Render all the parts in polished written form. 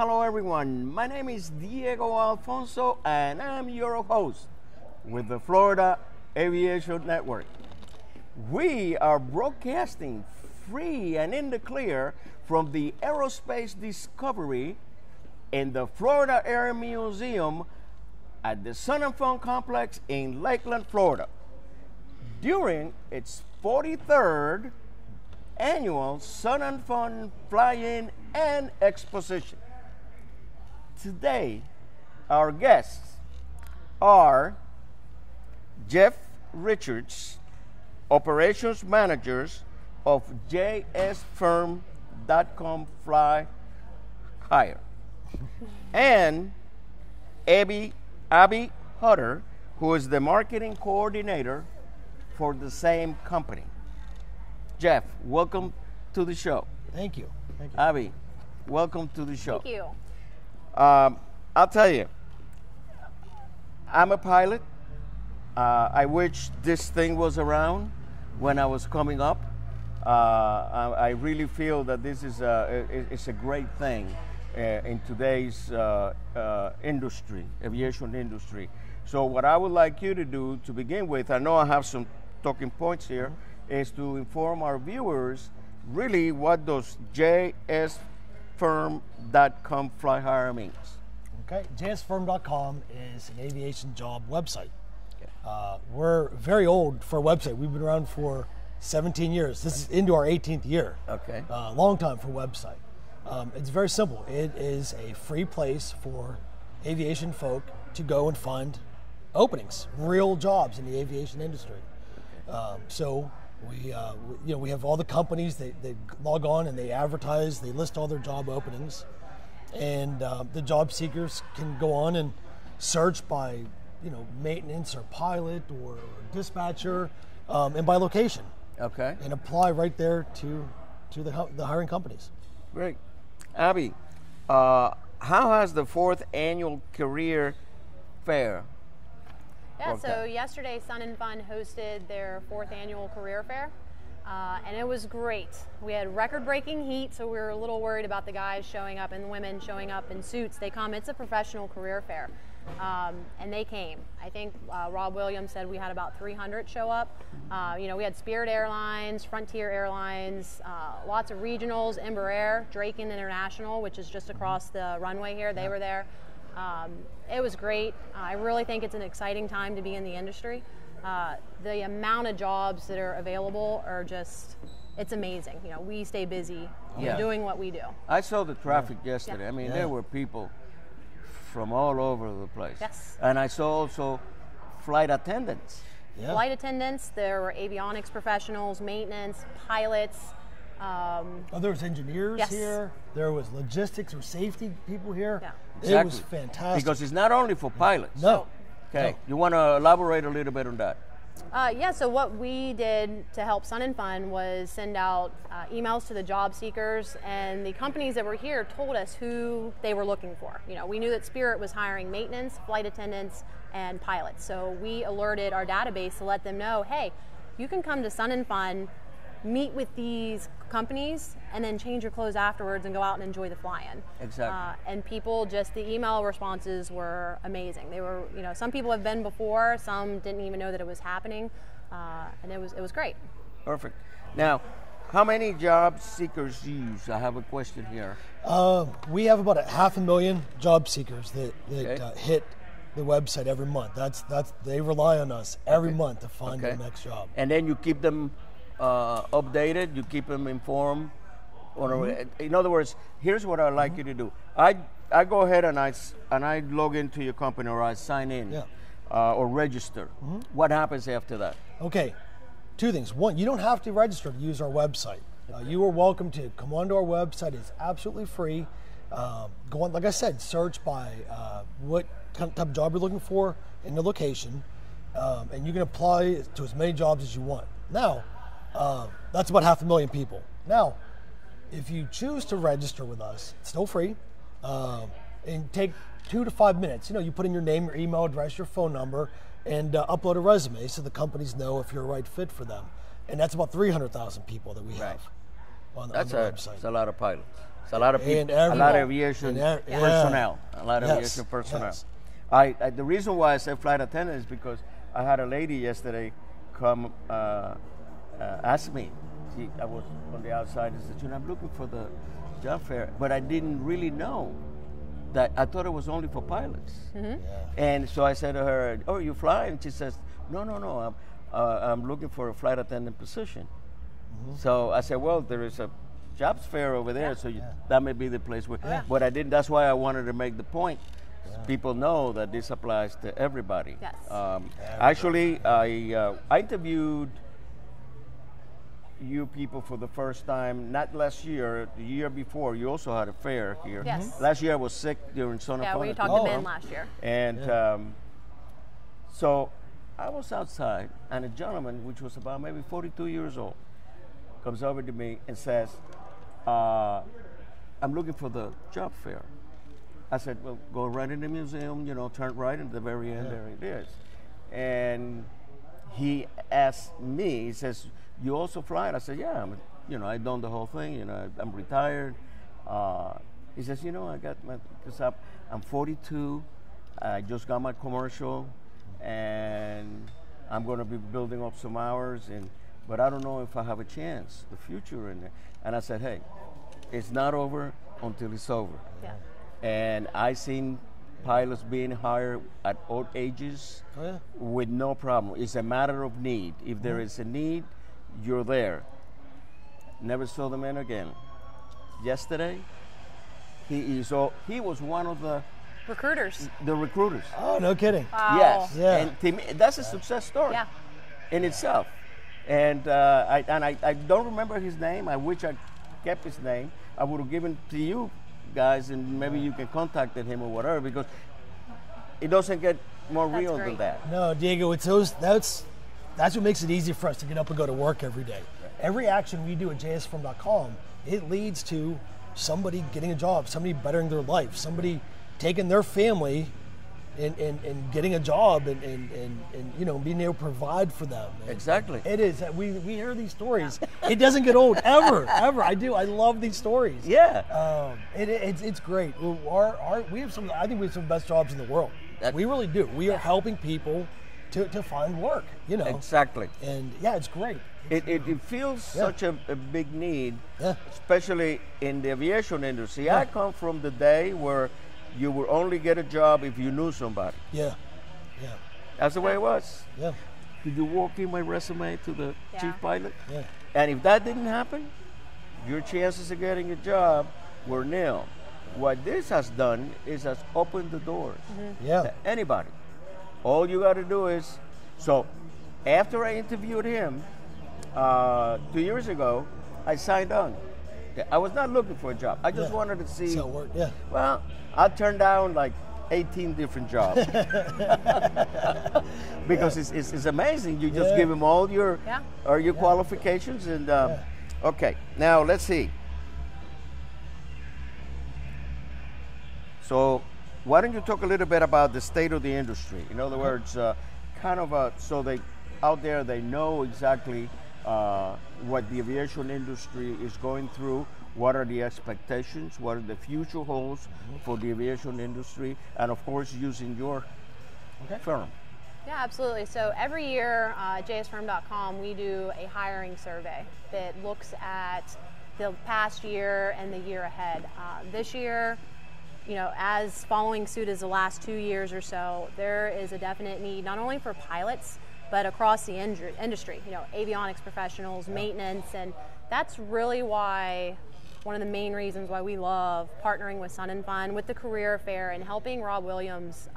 Hello everyone, my name is Diego Alfonso and I'm your host with the Florida Aviation Network. We are broadcasting free and in the clear from the Aerospace Discovery in the Florida Air Museum at the Sun and Fun Complex in Lakeland, Florida, during its 43rd annual Sun and Fun Fly-In and Exposition. Today, our guests are Jeff Richards, Operations Managers of JSFirm.com Fly Hire, and Abbey Hutter, who is the Marketing Coordinator for the same company. Jeff, welcome to the show. Thank you. Thank you. Abbey, welcome to the show. Thank you. I'll tell you, I'm a pilot. I wish this thing was around when I was coming up. I really feel that this is it's a great thing in today's industry, aviation industry. So what I would like you to do to begin with, I know I have some talking points here, is to inform our viewers really what those JSFirm.com Fly Hire means. Okay, JSFirm.com is an aviation job website. We're very old for a website. We've been around for 17 years. This is into our 18th year. Okay. Long time for a website. It's very simple. It is a free place for aviation folk to go and find openings, real jobs in the aviation industry. So we have all the companies. They log on and they advertise. They list all their job openings, and the job seekers can go on and search by maintenance or pilot or dispatcher, and by location. Okay. And apply right there to the hiring companies. Great. Abbey, how has the 4th annual career fair Yeah, worked so out? yesterday Sun and Fun hosted their 4th annual career fair, and it was great. We had record-breaking heat, so we were a little worried about the guys showing up and the women showing up in suits. They come, it's a professional career fair, and they came. I think Rob Williams said we had about 300 show up. We had Spirit Airlines, Frontier Airlines, lots of regionals, Embraer, Draken International, which is just across the runway here, they were there. It was great. I really think it's an exciting time to be in the industry. The amount of jobs that are available are just, it's amazing. We stay busy doing what we do. I saw the traffic yesterday. Yeah. I mean, there were people from all over the place. Yes. And I saw also flight attendants. Yeah. Flight attendants, there were avionics professionals, maintenance, pilots. There was engineers Yes. here. There was logistics or safety people here. Yeah. It was fantastic. Because it's not only for pilots. No. Okay. No. You want to elaborate a little bit on that? So what we did to help Sun and Fun was send out emails to the job seekers, and the companies that were here told us who they were looking for. We knew that Spirit was hiring maintenance, flight attendants, and pilots. So we alerted our database to let them know, hey, you can come to Sun and Fun, meet with these companies, and then change your clothes afterwards and go out and enjoy the fly-in. Exactly. And people, just the email responses were amazing. They were, some people have been before, some didn't even know that it was happening, and it was great. Perfect. Now, how many job seekers use? I have a question here. We have about 500,000 job seekers that Okay. hit the website every month. They rely on us every month to find their next job. And then you keep them updated, you keep them informed. In other words, here's what I'd like you to do. I go ahead and I log into your company, or I sign in or register. What happens after that? Okay, 2 things. 1, you don't have to register to use our website. You are welcome to come onto our website. It's absolutely free. Go on, like I said, search by what type of job you're looking for in the location, and you can apply to as many jobs as you want. Now, that's about 500,000 people. Now, if you choose to register with us, it's still free, and take 2 to 5 minutes. You put in your name, your email address, your phone number, and upload a resume so the companies know if you're a right fit for them. And that's about 300,000 people that we have on the website. That's a lot of pilots. It's a lot of people, And a lot of everywhere. aviation And personnel, a lot of Yes, aviation personnel. yes. The reason why I said flight attendant is because I had a lady yesterday come ask me. I was on the outside and said, I'm looking for the job fair, but I didn't really know that. I thought it was only for pilots. Yeah. And so I said to her, "Oh, you fly?" And she says, "No, I'm looking for a flight attendant position." So I said, "Well, there is a jobs fair over there, so that may be the place where." Yeah. But I didn't. That's why I wanted to make the point. People know that this applies to everybody. Yes. Actually, I interviewed you people for the first time, not last year, the year before. You also had a fair here. Yes. Last year I was sick during Son of Yeah, Fun. we talked to Ben last year. And so I was outside, and a gentleman, which was about maybe 42 years old, comes over to me and says, I'm looking for the job fair. I said, well, go right in the museum, turn right, and at the very end, there it is. And he asked me, he says, you also fly? And I said, yeah, I've done the whole thing, I'm retired. He says, I got because I'm 42, I just got my commercial, and I'm going to be building up some hours, but I don't know if I have a chance, the future in it. And I said, hey, it's not over until it's over. Yeah. And I seen pilots being hired at old ages with no problem. It's a matter of need. If there is a need, you're there. Never saw the man again. Yesterday, he was one of the Recruiters. recruiters. Oh, no kidding. Wow. Yes, Yeah. and to me, that's a success story Yeah. in itself. And I don't remember his name. I wish I kept his name. I would have given to you guys, and maybe you can contact him or whatever, because it doesn't get more That's real than great. that. No, Diego, it's those. That's what makes it easy for us to get up and go to work every day. Every action we do at jsfirm.com, it leads to somebody getting a job, somebody bettering their life, somebody taking their family and getting a job and being able to provide for them. Exactly. It is. We hear these stories. It doesn't get old ever. I do. I love these stories. Yeah. It's great. We have some. I think we have some of the best jobs in the world. We really do. We are helping people to find work. Exactly. And yeah, it's great. It feels such a big need, especially in the aviation industry. Yeah. I come from the day where you would only get a job if you knew somebody. Yeah. That's the way it was. Yeah. Did you walk in my resume to the chief pilot? Yeah. And if that didn't happen, your chances of getting a job were nil. What this has done is has opened the doors Yeah. to anybody. All you got to do is, so after I interviewed him 2 years ago, I signed on. I was not looking for a job. I just wanted to see. So it worked. Yeah. Well, I turned down like 18 different jobs because it's amazing. You just give them all your qualifications and okay. Now let's see. So why don't you talk a little bit about the state of the industry? In other words, so they out there they know exactly what the aviation industry is going through. What are the expectations? What are the future holds for the aviation industry? And of course, using your firm. Yeah, absolutely. So every year at jsfirm.com, we do a hiring survey that looks at the past year and the year ahead. This year, as following suit as the last 2 years or so, there is a definite need not only for pilots, but across the industry, avionics professionals, maintenance, and that's really why one of the main reasons why we love partnering with Sun and Fun, with the career fair, and helping Rob Williams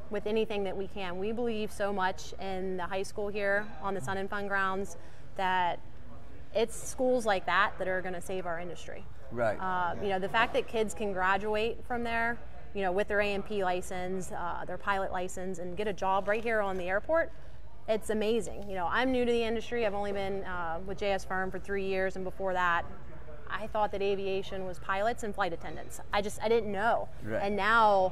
with anything that we can. We believe so much in the high school here on the Sun and Fun grounds that it's schools like that are going to save our industry. Right. The fact that kids can graduate from there, with their A&P license, their pilot license, and get a job right here on the airport, it's amazing. I'm new to the industry. I've only been with JS Firm for 3 years, and before that, I thought that aviation was pilots and flight attendants. I didn't know. Right. And now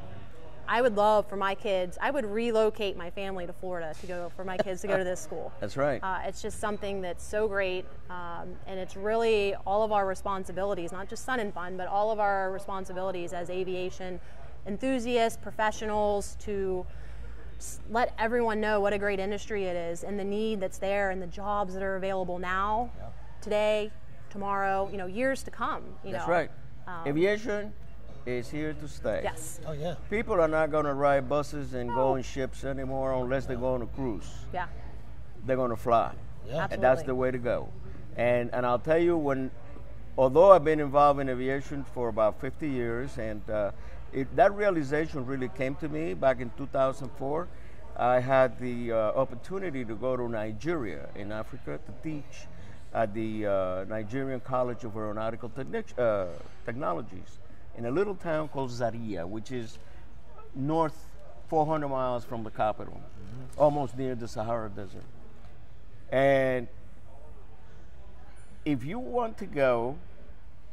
I would love for my kids, I would relocate my family to Florida for my kids to go to this school. That's right. It's just something that's so great, and it's really all of our responsibilities, not just Sun and Fun, but all of our responsibilities as aviation enthusiasts, professionals, to let everyone know what a great industry it is and the need that's there and the jobs that are available now, today, tomorrow, years to come. That's right. Aviation is here to stay. Yes. Oh yeah. People are not going to ride buses and go on ships anymore unless they go on a cruise. Yeah. They're going to fly. Yeah. And that's the way to go. And I'll tell you, although I've been involved in aviation for about 50 years, and that realization really came to me back in 2004. I had the opportunity to go to Nigeria in Africa to teach at the Nigerian College of Aeronautical Technologies in a little town called Zaria, which is north 400 miles from the capital, almost near the Sahara Desert. And if you want to go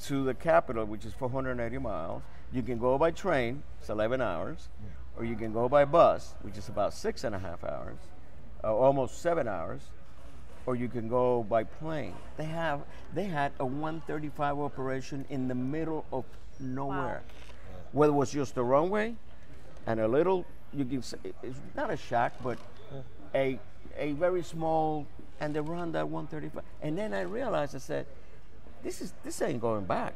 to the capital, which is 480 miles, you can go by train, it's 11 hours, or you can go by bus, which is about 6.5 hours, almost 7 hours, or you can go by plane. They had a 135 operation in the middle of nowhere. Wow. Where it was just a runway and a little, you can say, it's not a shack, but a very small, and they run that 135. And then I realized, I said, this ain't going back.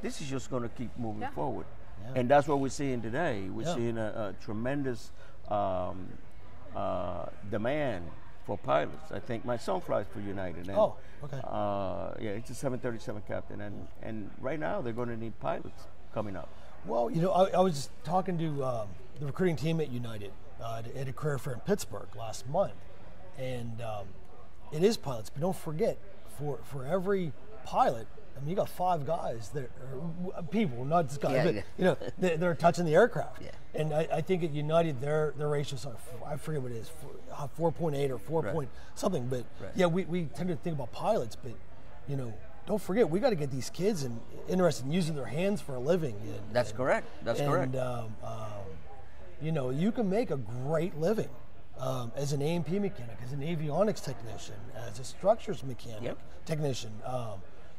This is just going to keep moving forward. Yeah. And that's what we're seeing today. We're seeing a tremendous demand for pilots. I think my son flies for United. And, okay. Yeah, it's a 737 captain, and right now they're going to need pilots coming up. Well, I was talking to the recruiting team at United at a career fair in Pittsburgh last month, and it is pilots. But don't forget, for every pilot, I mean, you got 5 guys that are people, not just guys, but they're touching the aircraft. Yeah. And I think at United, their ratios are, I forget what it is, 4.8 or 4 point something. But yeah, we tend to think about pilots, but don't forget, we got to get these kids interested in using their hands for a living. That's correct. That's correct. You can make a great living as an A&P mechanic, as an avionics technician, as a structures mechanic technician.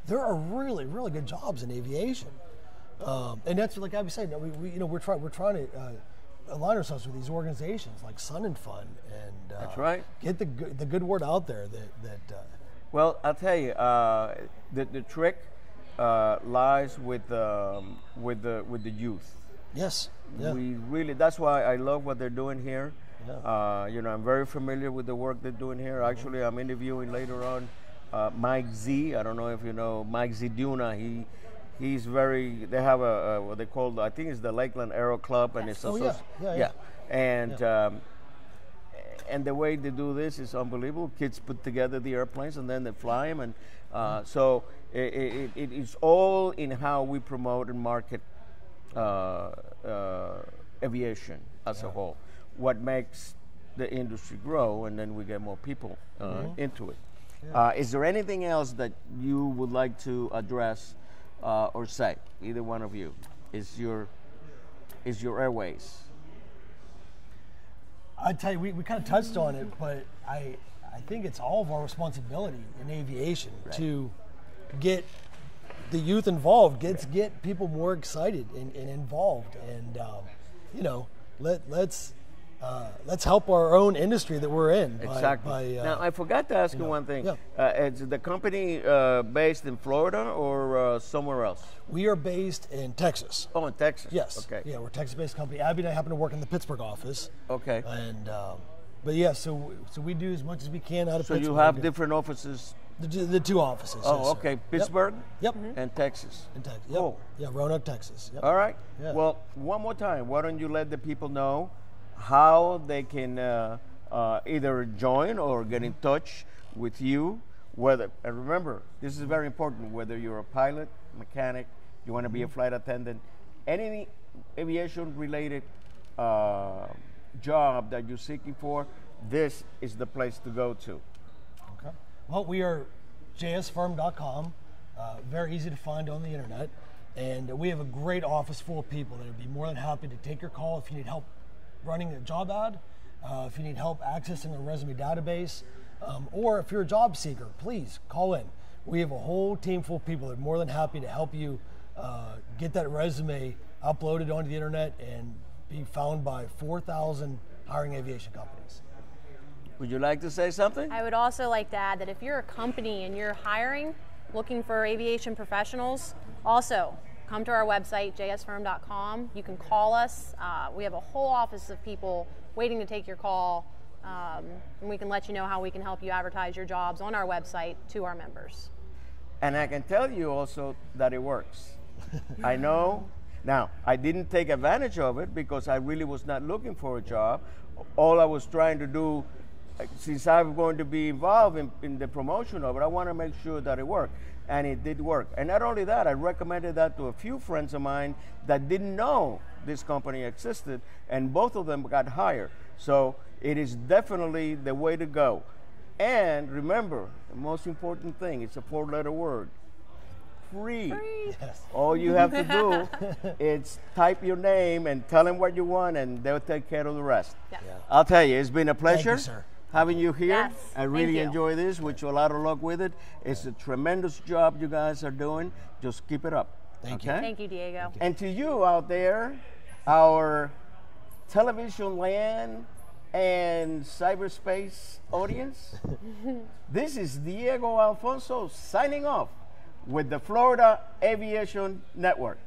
There are really, really good jobs in aviation, and that's like Abby said. We're trying to align ourselves with these organizations like Sun and Fun, and that's right. Get the good word out there. Well, I'll tell you, the trick lies with the youth. Yes. Yeah. We really. That's why I love what they're doing here. Yeah. I'm very familiar with the work they're doing here. Actually, I'm interviewing later on Mike Z. I don't know if you know Mike Ziduna. He's very. They have a what they call, I think it's the Lakeland Aero Club, and it's and the way they do this is unbelievable. Kids put together the airplanes and then they fly them, and so it is all in how we promote and market aviation as a whole. What makes the industry grow, and then we get more people into it. Yeah. Is there anything else that you would like to address or say? Either one of you. Is your airways? I'd tell you, we kind of touched on it, but I think it's all of our responsibility in aviation to get the youth involved, get people more excited and involved, and let's help our own industry that we're in. Exactly. Now, I forgot to ask you one thing. Yeah. Is the company based in Florida or somewhere else? We are based in Texas. Oh, in Texas. Yes. Okay. Yeah, we're a Texas-based company. Abby and I happen to work in the Pittsburgh office. Okay. And but yeah, so we do as much as we can out of Pittsburgh. So you have different offices. The 2 offices. Oh, yes, okay. Pittsburgh. Yep. And Texas. In Texas. Yep. Oh. Yeah, Roanoke, Texas. Yep. All right. Yeah. Well, one more time. Why don't you let the people know how they can either join or get in touch with you? And remember, this is very important. Whether you're a pilot, mechanic, you want to be a flight attendant, any aviation-related job that you're seeking for, this is the place to go to. Okay. Well, we are jsfirm.com. Very easy to find on the internet. And we have a great office full of people that would be more than happy to take your call if you need help running a job ad, if you need help accessing a resume database, or if you're a job seeker, please call in. We have a whole team full of people that are more than happy to help you get that resume uploaded onto the internet and be found by 4,000 hiring aviation companies. Would you like to say something? I would also like to add that if you're a company and you're hiring, looking for aviation professionals, also come to our website, jsfirm.com. You can call us. We have a whole office of people waiting to take your call, and we can let you know how we can help you advertise your jobs on our website to our members. And I can tell you also that it works. I know. Now, I didn't take advantage of it because I really was not looking for a job. All I was trying to do, since I'm going to be involved in the promotion of it, I want to make sure that it worked. And it did work. And not only that, I recommended that to a few friends of mine that didn't know this company existed, and both of them got hired. So it is definitely the way to go. And remember, the most important thing, it's a 4-letter word. Free. Yes. All you have to do is type your name and tell them what you want, and they'll take care of the rest. Yes. Yeah. I'll tell you, it's been a pleasure Thank you, sir. having you here. Yes, I thank really you. enjoy this. Wish you a lot of luck with it. It's a tremendous job you guys are doing. Just keep it up. Thank you. okay? Thank you, Diego. And to you out there, our television land and cyberspace audience, this is Diego Alfonso signing off with the Florida Aviation Network.